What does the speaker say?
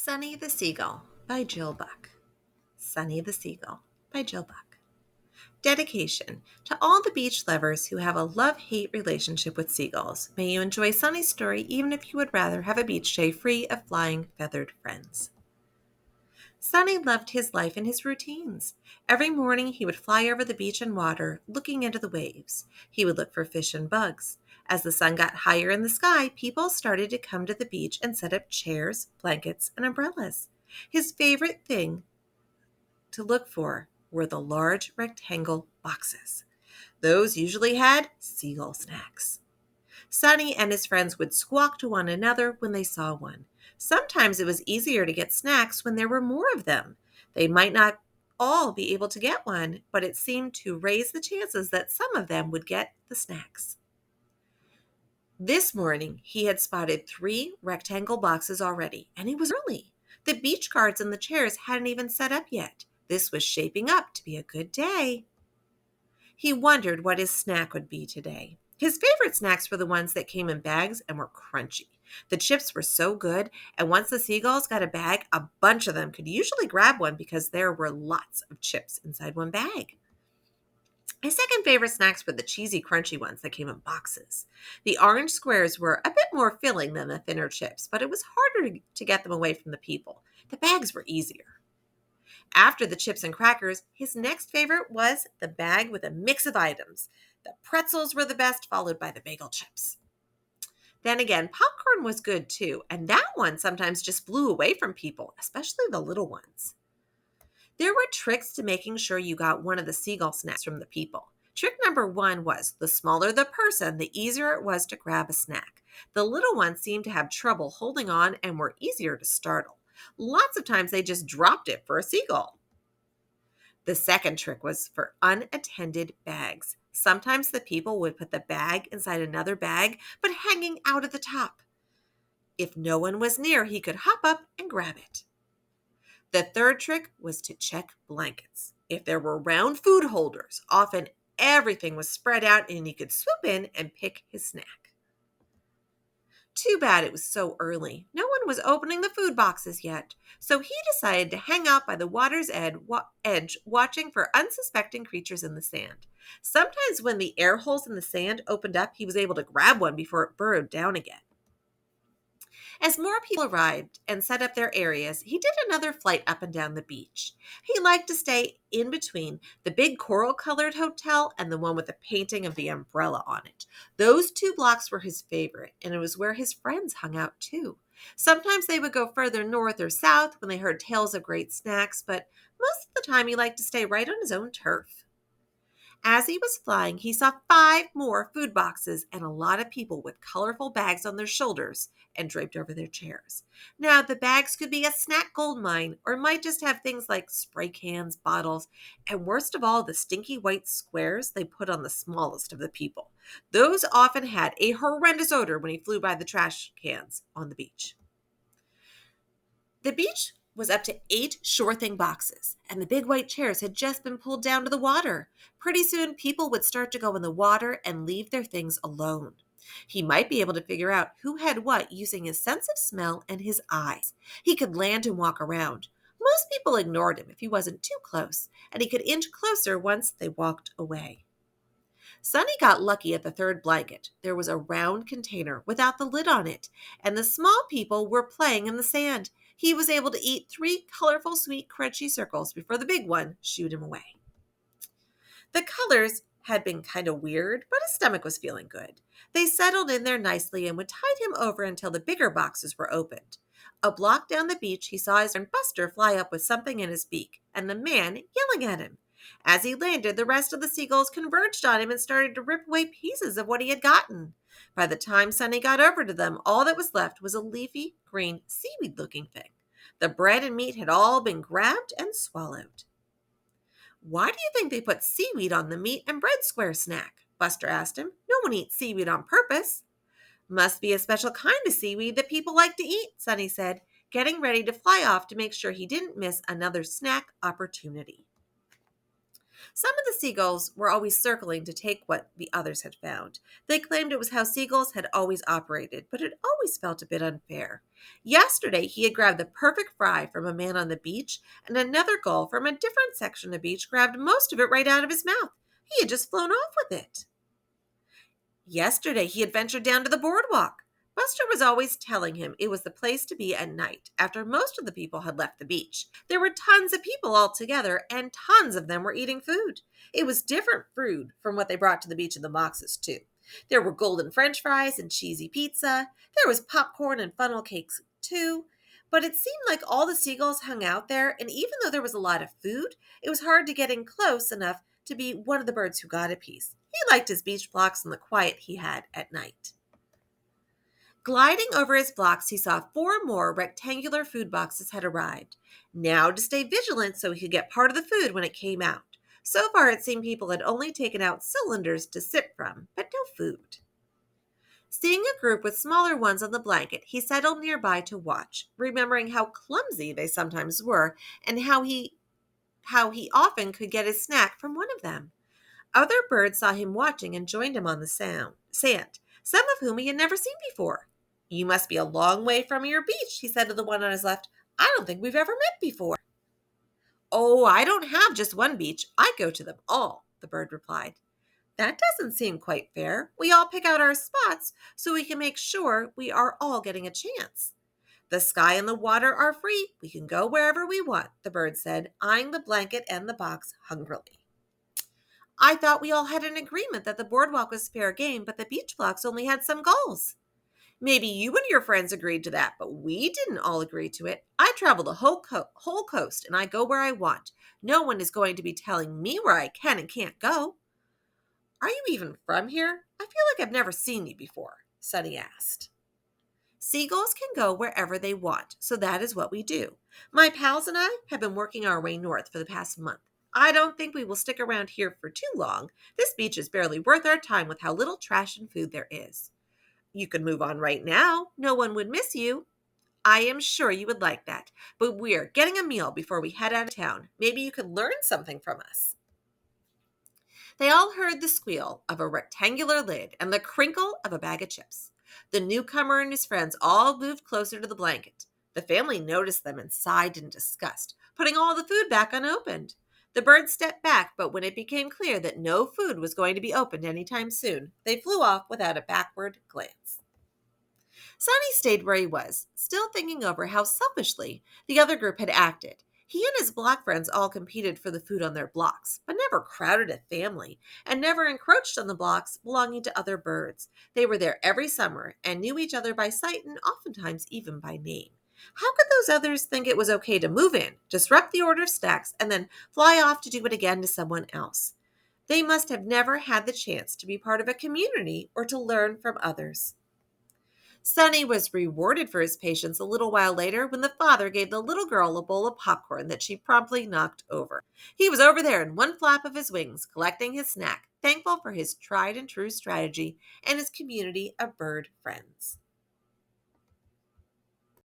Sunny the Seagull by Jill Buck. Sunny the Seagull by Jill Buck. Dedication to all the beach lovers who have a love-hate relationship with seagulls. May you enjoy Sunny's story even if you would rather have a beach day free of flying feathered friends. Sunny loved his life and his routines. Every morning he would fly over the beach and water, looking into the waves. He would look for fish and bugs. As the sun got higher in the sky, people started to come to the beach and set up chairs, blankets, and umbrellas. His favorite thing to look for were the large rectangle boxes. Those usually had seagull snacks. Sunny and his friends would squawk to one another when they saw one. Sometimes it was easier to get snacks when there were more of them. They might not all be able to get one, but it seemed to raise the chances that some of them would get the snacks. This morning, he had spotted 3 rectangle boxes already, and it was early. The beach cards and the chairs hadn't even set up yet. This was shaping up to be a good day. He wondered what his snack would be today. His favorite snacks were the ones that came in bags and were crunchy. The chips were so good, and once the seagulls got a bag, a bunch of them could usually grab one because there were lots of chips inside one bag. His second favorite snacks were the cheesy, crunchy ones that came in boxes. The orange squares were a bit more filling than the thinner chips, but it was harder to get them away from the people. The bags were easier. After the chips and crackers, his next favorite was the bag with a mix of items. The pretzels were the best, followed by the bagel chips. Then again, popcorn was good too, and that one sometimes just flew away from people, especially the little ones. There were tricks to making sure you got one of the seagull snacks from the people. Trick number 1 was the smaller the person, the easier it was to grab a snack. The little ones seemed to have trouble holding on and were easier to startle. Lots of times they just dropped it for a seagull. The second trick was for unattended bags. Sometimes the people would put the bag inside another bag, but hanging out at the top. If no one was near, he could hop up and grab it. The third trick was to check blankets. If there were round food holders, often everything was spread out and he could swoop in and pick his snack. Too bad it was so early. No one was opening the food boxes yet, so he decided to hang out by the water's edge watching for unsuspecting creatures in the sand. Sometimes when the air holes in the sand opened up, he was able to grab one before it burrowed down again. As more people arrived and set up their areas, he did another flight up and down the beach. He liked to stay in between the big coral-colored hotel and the one with the painting of the umbrella on it. Those 2 blocks were his favorite, and it was where his friends hung out too. Sometimes they would go further north or south when they heard tales of great snacks, but most of the time he liked to stay right on his own turf. As he was flying, he saw 5 more food boxes and a lot of people with colorful bags on their shoulders and draped over their chairs. Now, the bags could be a snack gold mine or might just have things like spray cans, bottles, and worst of all, the stinky white squares they put on the smallest of the people. Those often had a horrendous odor when he flew by the trash cans on the beach. The beach was up to 8 sure thing boxes, and the big white chairs had just been pulled down to the water. Pretty soon, people would start to go in the water and leave their things alone. He might be able to figure out who had what using his sense of smell and his eyes. He could land and walk around. Most people ignored him if he wasn't too close, and he could inch closer once they walked away. Sunny got lucky at the third blanket. There was a round container without the lid on it, and the small people were playing in the sand. He was able to eat 3 colorful, sweet, crunchy circles before the big one shooed him away. The colors had been kind of weird, but his stomach was feeling good. They settled in there nicely and would tide him over until the bigger boxes were opened. A block down the beach, he saw his friend Buster fly up with something in his beak, and the man yelling at him. As he landed, the rest of the seagulls converged on him and started to rip away pieces of what he had gotten. By the time Sunny got over to them, all that was left was a leafy, green, seaweed-looking thing. The bread and meat had all been grabbed and swallowed. "Why do you think they put seaweed on the meat and bread square snack?" Buster asked him. "No one eats seaweed on purpose." "Must be a special kind of seaweed that people like to eat," Sunny said, getting ready to fly off to make sure he didn't miss another snack opportunity. Some of the seagulls were always circling to take what the others had found. They claimed it was how seagulls had always operated, but it always felt a bit unfair. Yesterday, he had grabbed the perfect fry from a man on the beach, and another gull from a different section of the beach grabbed most of it right out of his mouth. He had just flown off with it. Yesterday, he had ventured down to the boardwalk. Buster was always telling him it was the place to be at night after most of the people had left the beach. There were tons of people all together, and tons of them were eating food. It was different food from what they brought to the beach in the boxes, too. There were golden french fries and cheesy pizza. There was popcorn and funnel cakes, too. But it seemed like all the seagulls hung out there, and even though there was a lot of food, it was hard to get in close enough to be one of the birds who got a piece. He liked his beach blocks and the quiet he had at night. Gliding over his blocks, he saw 4 more rectangular food boxes had arrived. Now to stay vigilant so he could get part of the food when it came out. So far, it seemed people had only taken out cylinders to sip from, but no food. Seeing a group with smaller ones on the blanket, he settled nearby to watch, remembering how clumsy they sometimes were and how he often could get his snack from one of them. Other birds saw him watching and joined him on the sand, some of whom he had never seen before. "You must be a long way from your beach," he said to the one on his left. "I don't think we've ever met before." "Oh, I don't have just one beach. I go to them all," the bird replied. "That doesn't seem quite fair. We all pick out our spots so we can make sure we are all getting a chance." "The sky and the water are free. We can go wherever we want," the bird said, eyeing the blanket and the box hungrily. "I thought we all had an agreement that the boardwalk was fair game, but the beach blocks only had some gulls." "Maybe you and your friends agreed to that, but we didn't all agree to it. I travel the whole coast, and I go where I want. No one is going to be telling me where I can and can't go." "Are you even from here? I feel like I've never seen you before," Sunny asked. "Seagulls can go wherever they want, so that is what we do. My pals and I have been working our way north for the past month. I don't think we will stick around here for too long. This beach is barely worth our time with how little trash and food there is." "You could move on right now. No one would miss you." "I am sure you would like that, but we are getting a meal before we head out of town. Maybe you could learn something from us." They all heard the squeal of a rectangular lid and the crinkle of a bag of chips. The newcomer and his friends all moved closer to the blanket. The family noticed them and sighed in disgust, putting all the food back unopened. The birds stepped back, but when it became clear that no food was going to be opened anytime soon, they flew off without a backward glance. Sonny stayed where he was, still thinking over how selfishly the other group had acted. He and his block friends all competed for the food on their blocks, but never crowded a family and never encroached on the blocks belonging to other birds. They were there every summer and knew each other by sight and oftentimes even by name. How could those others think it was okay to move in, disrupt the order of stacks, and then fly off to do it again to someone else? They must have never had the chance to be part of a community or to learn from others. Sonny was rewarded for his patience a little while later when the father gave the little girl a bowl of popcorn that she promptly knocked over. He was over there in one flap of his wings, collecting his snack, thankful for his tried and true strategy and his community of bird friends.